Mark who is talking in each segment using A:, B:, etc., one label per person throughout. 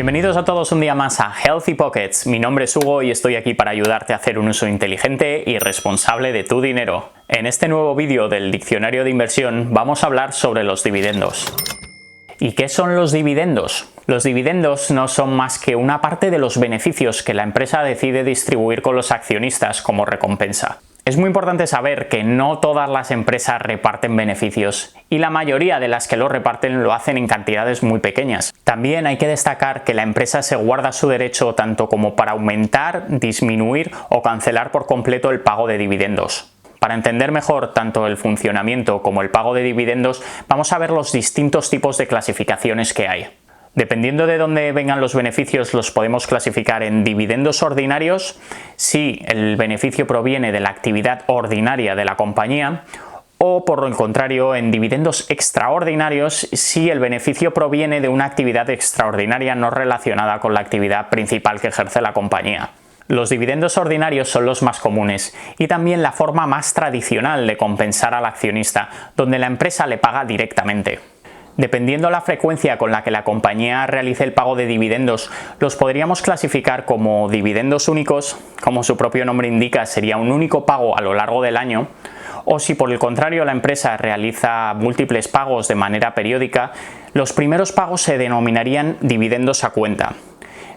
A: Bienvenidos a todos un día más a Healthy Pockets. Mi nombre es Hugo y estoy aquí para ayudarte a hacer un uso inteligente y responsable de tu dinero. En este nuevo vídeo del diccionario de inversión vamos a hablar sobre los dividendos. ¿Y qué son los dividendos? Los dividendos no son más que una parte de los beneficios que la empresa decide distribuir con los accionistas como recompensa. Es muy importante saber que no todas las empresas reparten beneficios y la mayoría de las que lo reparten lo hacen en cantidades muy pequeñas. También hay que destacar que la empresa se guarda su derecho tanto como para aumentar, disminuir o cancelar por completo el pago de dividendos. Para entender mejor tanto el funcionamiento como el pago de dividendos, vamos a ver los distintos tipos de clasificaciones que hay. Dependiendo de dónde vengan los beneficios, los podemos clasificar en dividendos ordinarios, si el beneficio proviene de la actividad ordinaria de la compañía, o por el contrario, en dividendos extraordinarios, si el beneficio proviene de una actividad extraordinaria no relacionada con la actividad principal que ejerce la compañía. Los dividendos ordinarios son los más comunes y también la forma más tradicional de compensar al accionista, donde la empresa le paga directamente. Dependiendo la frecuencia con la que la compañía realice el pago de dividendos, los podríamos clasificar como dividendos únicos, como su propio nombre indica, sería un único pago a lo largo del año, o si por el contrario la empresa realiza múltiples pagos de manera periódica, los primeros pagos se denominarían dividendos a cuenta,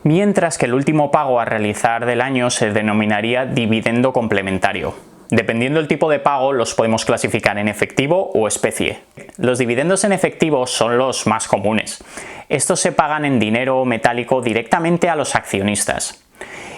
A: mientras que el último pago a realizar del año se denominaría dividendo complementario. Dependiendo del tipo de pago, los podemos clasificar en efectivo o especie. Los dividendos en efectivo son los más comunes. Estos se pagan en dinero metálico directamente a los accionistas.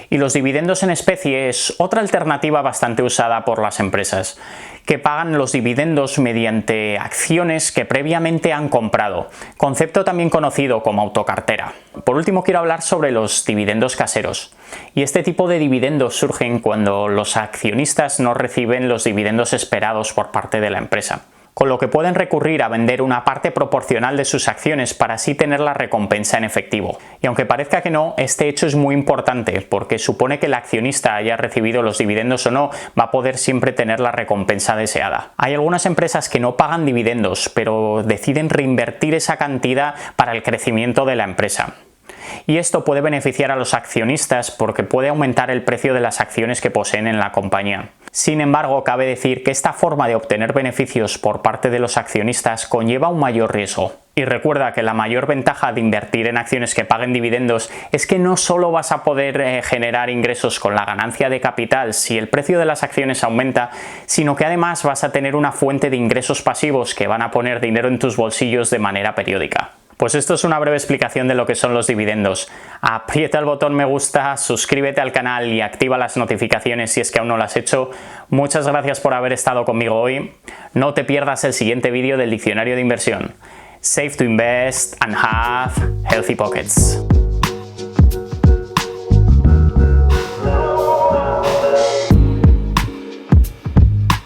A: Y los dividendos en especie es otra alternativa bastante usada por las empresas, que pagan los dividendos mediante acciones que previamente han comprado, concepto también conocido como autocartera. Por último, quiero hablar sobre los dividendos caseros. Y este tipo de dividendos surgen cuando los accionistas no reciben los dividendos esperados por parte de la empresa, con lo que pueden recurrir a vender una parte proporcional de sus acciones para así tener la recompensa en efectivo. Y aunque parezca que no, este hecho es muy importante porque supone que el accionista haya recibido los dividendos o no, va a poder siempre tener la recompensa deseada. Hay algunas empresas que no pagan dividendos, pero deciden reinvertir esa cantidad para el crecimiento de la empresa. Y esto puede beneficiar a los accionistas porque puede aumentar el precio de las acciones que poseen en la compañía. Sin embargo, cabe decir que esta forma de obtener beneficios por parte de los accionistas conlleva un mayor riesgo. Y recuerda que la mayor ventaja de invertir en acciones que paguen dividendos es que no solo vas a poder generar ingresos con la ganancia de capital si el precio de las acciones aumenta, sino que además vas a tener una fuente de ingresos pasivos que van a poner dinero en tus bolsillos de manera periódica. Pues esto es una breve explicación de lo que son los dividendos. Aprieta el botón me gusta, suscríbete al canal y activa las notificaciones si es que aún no lo has hecho. Muchas gracias por haber estado conmigo hoy. No te pierdas el siguiente vídeo del diccionario de inversión. Save to invest and have healthy pockets.